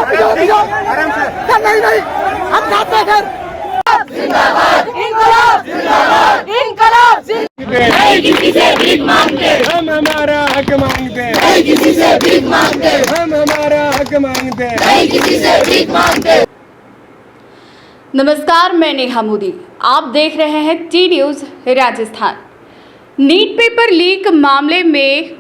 नहीं नहीं, हम जाते हैं घर। जिंदाबाद इंकलाब, जिंदाबाद इंकलाब, नहीं किसी से भीख मांगते, हम हमारा हक मांगते हैं, नहीं किसी से भीख मांगते, हम हमारा हक मांगते हैं, नहीं किसी से भीख मांगते। नमस्कार, मैं नेहा मोदी, आप देख रहे हैं T news Rajasthan. NEET paper leak मामले में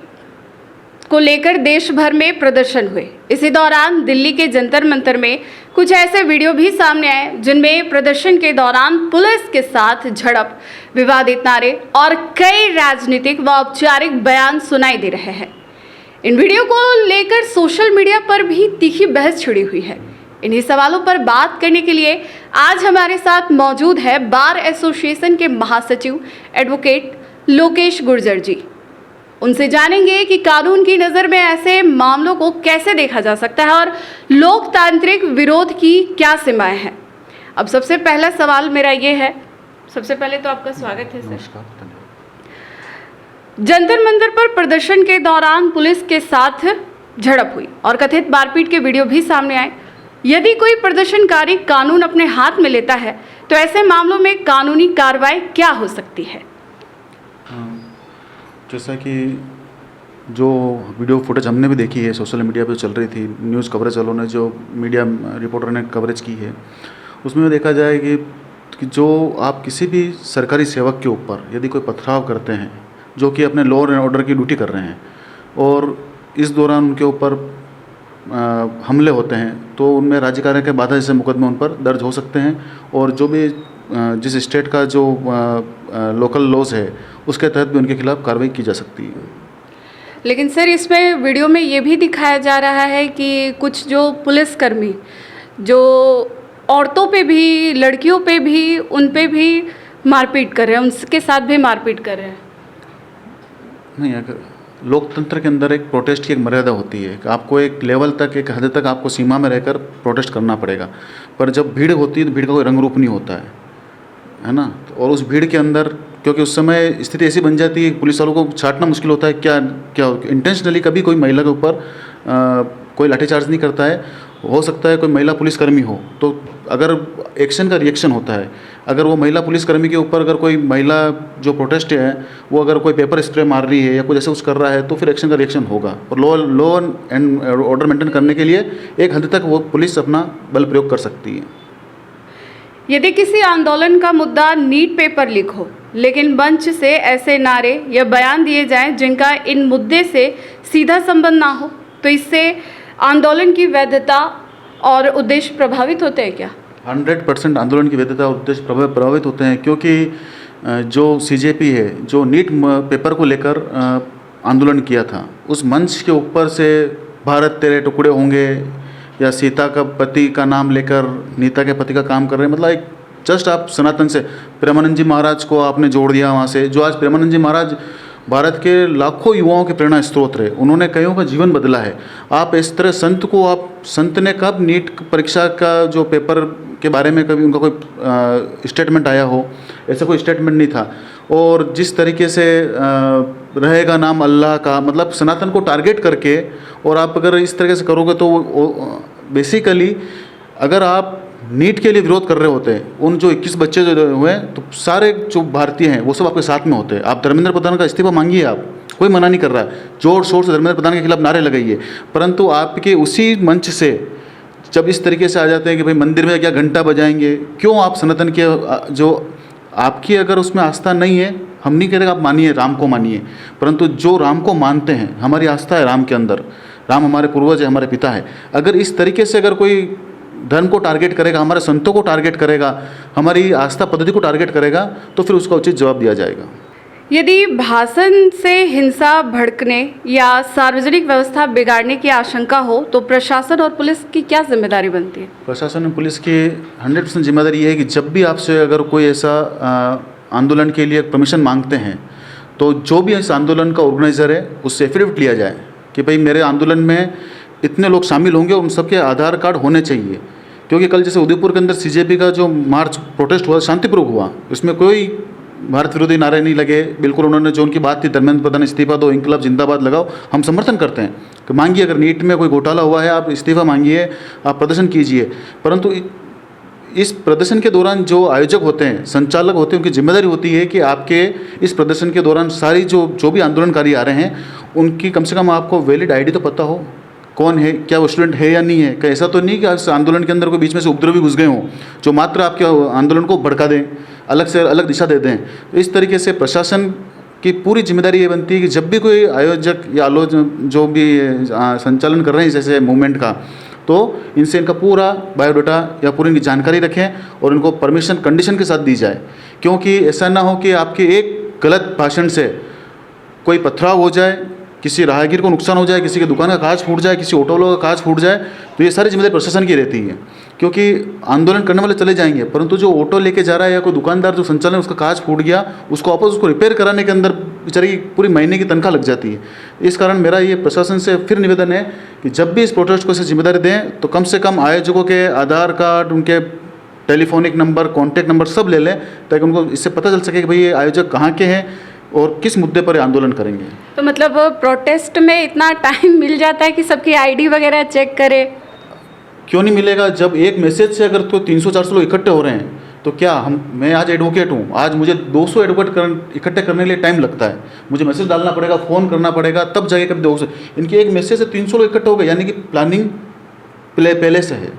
को लेकर देश भर में प्रदर्शन हुए। इसी दौरान दिल्ली के जंतर मंतर में कुछ ऐसे वीडियो भी सामने आए जिनमें प्रदर्शन के दौरान पुलिस के साथ झड़प, विवादित नारे और कई राजनीतिक व औपचारिक बयान सुनाई दे रहे हैं। इन वीडियो को लेकर सोशल मीडिया पर भी तीखी बहस छिड़ी हुई है। इन्हीं सवालों पर बात करने के लिए आज हमारे साथ मौजूद है बार एसोसिएशन के महासचिव एडवोकेट लोकेश गुर्जर जी। उनसे जानेंगे कि कानून की नज़र में ऐसे मामलों को कैसे देखा जा सकता है और लोकतांत्रिक विरोध की क्या सीमाएं हैं। अब सबसे पहला सवाल मेरा ये है, सबसे पहले तो आपका स्वागत है सर। नमस्कार, धन्यवाद। जंतर मंतर पर प्रदर्शन के दौरान पुलिस के साथ झड़प हुई और कथित मारपीट के वीडियो भी सामने आए। यदि कोई प्रदर्शनकारी कानून अपने हाथ में लेता है तो ऐसे मामलों में कानूनी कार्रवाई क्या हो सकती है? जैसा कि जो वीडियो फुटेज हमने भी देखी है, सोशल मीडिया पे चल रही थी, न्यूज़ कवरेज वालों ने जो मीडिया रिपोर्टर ने कवरेज की है, उसमें देखा जाए कि जो आप किसी भी सरकारी सेवक के ऊपर यदि कोई पथराव करते हैं जो कि अपने लॉ एंड ऑर्डर की ड्यूटी कर रहे हैं और इस दौरान उनके ऊपर हमले होते हैं तो उनमें राज्य कार्य के बाधा जैसे मुकदमे उन पर दर्ज हो सकते हैं और जो भी जिस स्टेट का जो लोकल लॉज है उसके तहत भी उनके खिलाफ कार्रवाई की जा सकती है। लेकिन सर, इसमें वीडियो में ये भी दिखाया जा रहा है कि कुछ जो पुलिसकर्मी जो औरतों पे भी, लड़कियों पे भी, उन पे भी मारपीट कर रहे हैं, उनके साथ भी मारपीट कर रहे हैं। नहीं, अगर लोकतंत्र के अंदर एक प्रोटेस्ट की एक मर्यादा होती है कि आपको एक लेवल तक, एक हद तक आपको सीमा में रहकर प्रोटेस्ट करना पड़ेगा, पर जब भीड़ होती है तो भीड़ का कोई रंग रूप नहीं होता है ना। और उस भीड़ के अंदर क्योंकि उस समय स्थिति ऐसी बन जाती है कि पुलिस वालों को छाटना मुश्किल होता है। क्या इंटेंशनली कभी कोई महिला के ऊपर कोई लाठीचार्ज नहीं करता है। हो सकता है कोई महिला पुलिसकर्मी हो तो अगर एक्शन का रिएक्शन होता है, अगर वो महिला पुलिसकर्मी के ऊपर अगर कोई महिला जो प्रोटेस्ट है वो अगर कोई पेपर स्प्रे मार रही है या कुछ ऐसा कुछ कर रहा है तो फिर एक्शन का रिएक्शन होगा। और लॉ एंड ऑर्डर मेंटेन करने के लिए एक हद तक वो पुलिस अपना बल प्रयोग कर सकती है। यदि किसी आंदोलन का मुद्दा नीट पेपर लीक हो लेकिन मंच से ऐसे नारे या बयान दिए जाएं जिनका इन मुद्दे से सीधा संबंध ना हो, तो इससे आंदोलन की वैधता और उद्देश्य प्रभावित होते हैं क्या? 100% आंदोलन की वैधता और उद्देश्य प्रभावित होते हैं, क्योंकि जो सीजेपी है जो नीट पेपर को लेकर आंदोलन किया था, उस मंच के ऊपर से भारत तेरे टुकड़े होंगे या सीता का पति का नाम लेकर नीता के पति का काम कर रहे हैं, मतलब एक जस्ट आप सनातन से प्रेमानंद जी महाराज को आपने जोड़ दिया वहाँ से। जो आज प्रेमानंद जी महाराज भारत के लाखों युवाओं के प्रेरणा स्रोत रहे, उन्होंने कईयों का जीवन बदला है। आप इस तरह संत ने कब नीट परीक्षा का जो पेपर के बारे में कभी उनका कोई स्टेटमेंट आया हो? ऐसा कोई स्टेटमेंट नहीं था। और जिस तरीके से रहेगा नाम अल्लाह का, मतलब सनातन को टारगेट करके, और आप अगर इस तरीके से करोगे तो बेसिकली अगर आप नीट के लिए विरोध कर रहे होते हैं, उन जो 21 बच्चे जो हुए तो सारे जो भारतीय हैं वो सब आपके साथ में होते हैं। आप धर्मेंद्र प्रधान का इस्तीफा मांगिए, आप कोई मना नहीं कर रहा है, जोर शोर से धर्मेंद्र प्रधान के खिलाफ नारे लगाइए, परंतु आपके उसी मंच से जब इस तरीके से आ जाते हैं कि भाई मंदिर में क्या घंटा बजाएंगे, क्यों आप सनातन के जो आपकी अगर उसमें आस्था नहीं है, हम नहीं कह रहे आप मानिए, राम को मानिए, परंतु जो राम को मानते हैं, हमारी आस्था है राम के अंदर, राम हमारे पूर्वज है, हमारे पिता है। अगर इस तरीके से अगर कोई धर्म को टारगेट करेगा, हमारे संतों को टारगेट करेगा, हमारी आस्था पद्धति को टारगेट करेगा, तो फिर उसका उचित जवाब दिया जाएगा। यदि भाषण से हिंसा भड़कने या सार्वजनिक व्यवस्था बिगाड़ने की आशंका हो तो प्रशासन और पुलिस की क्या जिम्मेदारी बनती है? प्रशासन और पुलिस की 100% जिम्मेदारी ये है कि जब भी आपसे अगर कोई ऐसा आंदोलन के लिए परमिशन मांगते हैं तो जो भी इस आंदोलन का ऑर्गेनाइज़र है उससे एफिडेविट लिया जाए कि भाई मेरे आंदोलन में इतने लोग शामिल होंगे, उन सबके आधार कार्ड होने चाहिए। क्योंकि कल जैसे उदयपुर के अंदर सीजेपी का जो मार्च प्रोटेस्ट हुआ शांतिपूर्वक हुआ, उसमें कोई भारत विरोधी नारे नहीं लगे, बिल्कुल उन्होंने जो उनकी बात थी धर्मेंद्र प्रधान इस्तीफा दो, इंकलाब जिंदाबाद लगाओ, हम समर्थन करते हैं कि मांगिए, अगर नीट में कोई घोटाला हुआ है आप इस्तीफा मांगिए, आप प्रदर्शन कीजिए। परंतु इस प्रदर्शन के दौरान जो आयोजक होते हैं, संचालक होते हैं, उनकी जिम्मेदारी होती है कि आपके इस प्रदर्शन के दौरान सारी जो भी आंदोलनकारी आ रहे हैं उनकी कम से कम आपको वैलिड आईडी तो पता हो, कौन है, क्या वो स्टूडेंट है या नहीं है। क्या ऐसा तो नहीं कि इस आंदोलन के अंदर कोई बीच में से उपद्रवी घुस गए हों जो मात्र आपके आंदोलन को भड़का दें, अलग से अलग दिशा दे दें। तो इस तरीके से प्रशासन की पूरी जिम्मेदारी ये बनती है कि जब भी कोई आयोजक या आलोचक जो भी संचालन कर रहे हैं जैसे मूवमेंट का, तो इनसे इनका पूरा बायोडाटा या पूरी इनकी जानकारी रखें और इनको परमिशन कंडीशन के साथ दी जाए, क्योंकि ऐसा ना हो कि आपके एक गलत भाषण से कोई पथराव हो जाए, किसी राहगीर को नुकसान हो जाए, किसी की दुकान का कांच फूट जाए, किसी ऑटो वालों का कांच फूट जाए, तो ये सारी जिम्मेदारी प्रशासन की रहती है। क्योंकि आंदोलन करने वाले चले जाएंगे, परंतु जो ऑटो लेके जा रहा है या कोई दुकानदार जो संचालन उसका कांच फूट गया, उसको वापस उसको रिपेयर कराने के अंदर बेचारी की पूरी महीने की तनख्वाह लग जाती है। इस कारण मेरा ये प्रशासन से फिर निवेदन है कि जब भी इस प्रोटेस्ट को ऐसे जिम्मेदारी दें तो कम से कम आयोजकों के आधार कार्ड, उनके टेलीफोनिक नंबर, कॉन्टैक्ट नंबर सब ले लें, ताकि उनको इससे पता चल सके कि भाई ये आयोजक कहाँ के हैं और किस मुद्दे पर आंदोलन करेंगे। तो मतलब प्रोटेस्ट में इतना टाइम मिल जाता है कि सबकी आईडी वगैरह चेक करे? क्यों नहीं मिलेगा? जब एक मैसेज से अगर तो 300-400 लोग इकट्ठे हो रहे हैं तो क्या मैं आज एडवोकेट हूँ, आज मुझे 200 एडवोकेट इकट्ठे करने के लिए टाइम लगता है, मुझे मैसेज डालना पड़ेगा, फ़ोन करना पड़ेगा, तब जाके कभी 200। इनके एक मैसेज से 300 लोग इकट्ठे हो गए, यानी कि प्लानिंग पहले से है।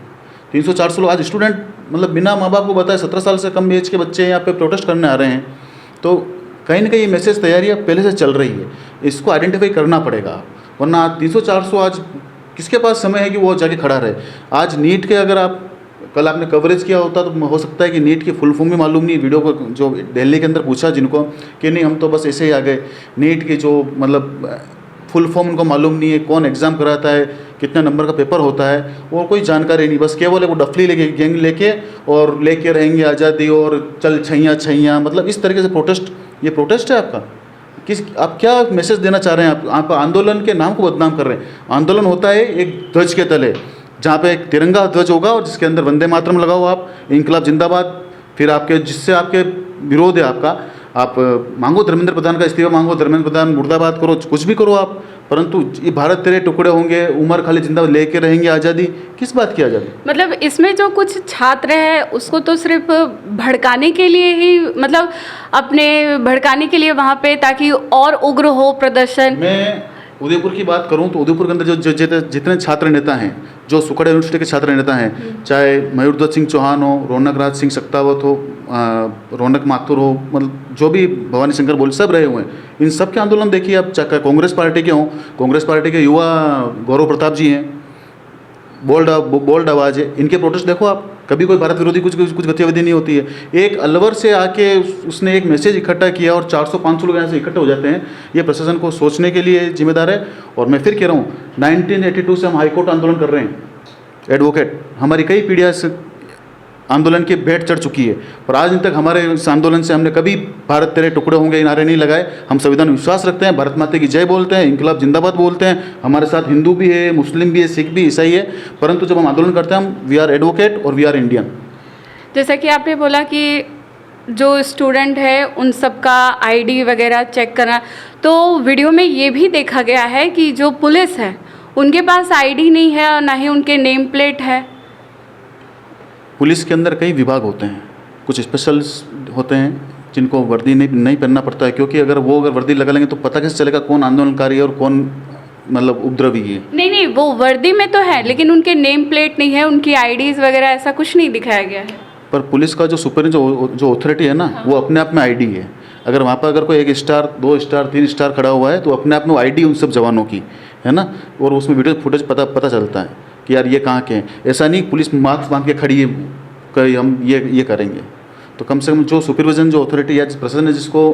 300-400 लोग आज स्टूडेंट मतलब बिना माँ बाप को बताए 17 साल से कम एज के बच्चे यहाँ पे प्रोटेस्ट करने आ रहे हैं, तो कहीं ना कहीं ये मैसेज तैयारियाँ पहले से चल रही है, इसको आइडेंटिफाई करना पड़ेगा। वरना 300-400 आज किसके पास समय है कि वो जाके खड़ा रहे। आज नीट के अगर आप कल आपने कवरेज किया होता तो हो सकता है कि नीट की फुल फॉर्म भी मालूम नहीं, वीडियो को जो दिल्ली के अंदर पूछा जिनको कि नहीं हम तो बस ऐसे ही आ गए, नीट की जो मतलब फुल फॉर्म उनको मालूम नहीं है, कौन एग्ज़ाम कराता है, कितने नंबर का पेपर होता है, और कोई जानकारी नहीं, बस केवल वो डफली लेके गैंग लेके और लेके रहेंगे आज़ादी और चल छैया, मतलब इस तरीके से प्रोटेस्ट, ये प्रोटेस्ट है आपका? आप क्या मैसेज देना चाह रहे हैं? आप आंदोलन के नाम को बदनाम कर रहे हैं। आंदोलन होता है एक ध्वज के तले, जहाँ पे एक तिरंगा ध्वज होगा और जिसके अंदर वंदे मातरम लगाओ, आप इंकलाब जिंदाबाद, फिर आपके जिससे आपके विरोध है आपका, आप मांगो धर्मेंद्र प्रधान का इस्तीफा मांगो, धर्मेंद्र प्रधान मुर्दाबाद करो, कुछ भी करो आप, परंतु ये भारत तेरे टुकड़े होंगे, उमर खाली जिंदाबाद लेके रहेंगे, आज़ादी किस बात की आज़ादी? मतलब इसमें जो कुछ छात्र हैं उसको तो सिर्फ भड़काने के लिए ही, मतलब अपने भड़काने के लिए वहाँ पे, ताकि और उग्र हो प्रदर्शन। मैं उदयपुर की बात करूं तो उदयपुर के अंदर जो जितने छात्र नेता हैं, जो सुखड़ा यूनिवर्सिटी के छात्र नेता हैं, चाहे मयूरध्वज सिंह चौहान हो, रौनक राज सिंह सक्तावत हो, रौनक माथुर हो, मतलब जो भी भवानी शंकर बोल सब रहे हुए हैं, इन सब के आंदोलन देखिए आप, चाहे कांग्रेस पार्टी के हों, कांग्रेस पार्टी के युवा गौरव प्रताप जी हैं, बोल्ड आवाज़ है, इनके प्रोटेस्ट देखो आप, कभी कोई भारत विरोधी कुछ गतिविधि नहीं होती है। एक अलवर से आके उसने एक मैसेज इकट्ठा किया और 400-500 लोग यहाँ से इकट्ठे हो जाते हैं, ये प्रशासन को सोचने के लिए जिम्मेदार है। और मैं फिर कह रहा हूँ 1982 से हम हाईकोर्ट आंदोलन कर रहे हैं, एडवोकेट, हमारी कई पीढ़ियाँ से आंदोलन की भेंट चढ़ चुकी है, पर आज दिन तक हमारे इस आंदोलन से हमने कभी भारत तेरे टुकड़े होंगे नारे नहीं लगाए। हम संविधान में विश्वास रखते हैं, भारत माता की जय बोलते हैं, इंकलाब जिंदाबाद बोलते हैं, हमारे साथ हिंदू भी है, मुस्लिम भी है, सिख भी, ईसाई है, परंतु जब हम आंदोलन करते हैं हम वी आर एडवोकेट और वी आर इंडियन। जैसा कि आपने बोला कि जो स्टूडेंट है उन सबका आईडी वगैरह चेक करना, तो वीडियो में ये भी देखा गया है कि जो पुलिस है उनके पास आईडी नहीं है और ना ही उनके नेम प्लेट है। पुलिस के अंदर कई विभाग होते हैं, कुछ स्पेशल्स होते हैं जिनको वर्दी नहीं पहनना पड़ता है, क्योंकि अगर वर्दी लगा लेंगे तो पता कैसे चलेगा कौन आंदोलनकारी है और कौन मतलब उपद्रवी है। नहीं, वो वर्दी में तो है, लेकिन उनके नेम प्लेट नहीं है, उनकी आईडीज़ वगैरह ऐसा कुछ नहीं दिखाया गया है। पर पुलिस का जो सुपर जो अथॉरिटी है ना, हाँ, वो अपने आप में आईडी है। अगर वहाँ पर अगर कोई 1 स्टार 2 स्टार 3 स्टार खड़ा हुआ है तो अपने आप में आईडी उन सब जवानों की है ना, और उसमें वीडियो फुटेज पता चलता है कि यार ये कहाँ के हैं। ऐसा नहीं पुलिस मास्क बांध के खड़ी है कि हम ये करेंगे, तो कम से कम जो सुपरविजन जो अथॉरिटी या प्रशासन ने जिसको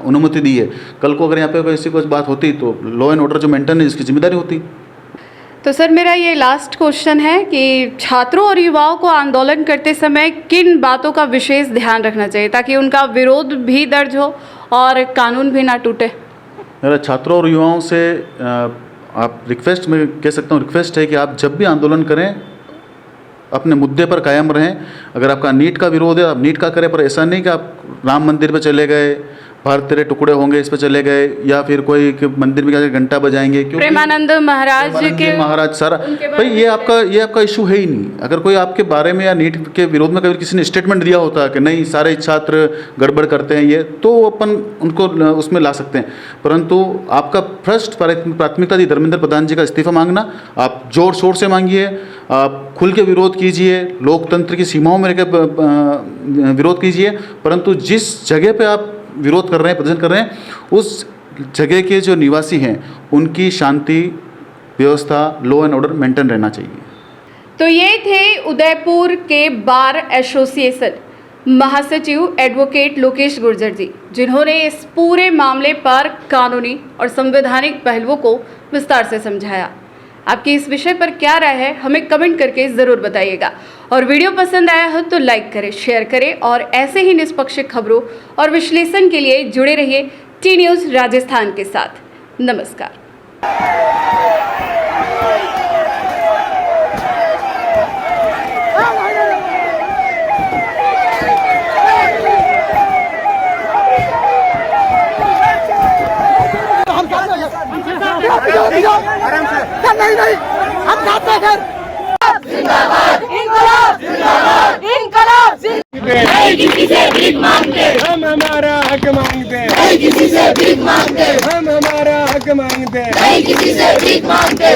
अनुमति दी है, कल को अगर यहाँ पे ऐसी कोई बात होती तो लॉ एंड ऑर्डर जो मेंटेन है जिसकी जिम्मेदारी होती। तो सर मेरा ये लास्ट क्वेश्चन है कि छात्रों और युवाओं को आंदोलन करते समय किन बातों का विशेष ध्यान रखना चाहिए ताकि उनका विरोध भी दर्ज हो और कानून भी ना टूटे? मेरा छात्रों और युवाओं से आप रिक्वेस्ट, मैं कह सकता हूँ रिक्वेस्ट है कि आप जब भी आंदोलन करें अपने मुद्दे पर कायम रहें। अगर आपका नीट का विरोध है आप नीट का करें, पर ऐसा नहीं कि आप राम मंदिर पे चले गए, भारत तेरे टुकड़े होंगे इस पे चले गए, या फिर कोई मंदिर में जाकर घंटा बजाएंगे। क्योंकि प्रेमानंद महाराज के महाराज सारा भाई ये आपका इशू है ही नहीं। अगर कोई आपके बारे में या नीट के विरोध में कभी किसी ने स्टेटमेंट दिया होता कि नहीं सारे छात्र गड़बड़ करते हैं ये, तो अपन उनको उसमें ला सकते हैं। परंतु आपका फर्स्ट प्राथमिकता थी धर्मेंद्र प्रधान जी का इस्तीफा मांगना। आप जोर शोर से मांगिए, आप खुल के विरोध कीजिए, लोकतंत्र की सीमाओं में रहकर विरोध कीजिए। परंतु जिस जगह पे आप विरोध कर रहे हैं, प्रदर्शन कर रहे हैं, उस जगह के जो निवासी हैं उनकी शांति व्यवस्था, लॉ एंड ऑर्डर मेंटेन रहना चाहिए। तो ये थे उदयपुर के बार एसोसिएशन महासचिव एडवोकेट लोकेश गुर्जर जी, जिन्होंने इस पूरे मामले पर कानूनी और संवैधानिक पहलुओं को विस्तार से समझाया। आपकी इस विषय पर क्या राय है हमें कमेंट करके ज़रूर बताइएगा, और वीडियो पसंद आया हो तो लाइक करें, शेयर करें, और ऐसे ही निष्पक्ष खबरों और विश्लेषण के लिए जुड़े रहिए टी न्यूज़ राजस्थान के साथ। नमस्कार। नहीं हम जाते हैं घर। जिंदाबाद इंकलाब, जिंदाबाद इंकलाब, नहीं किसी से भीख मांगते, हम हमारा हक मांगते हैं, नहीं किसी से भीख मांगते, हम हमारा हक मांगते हैं। नहीं किसी से भीख मांगते।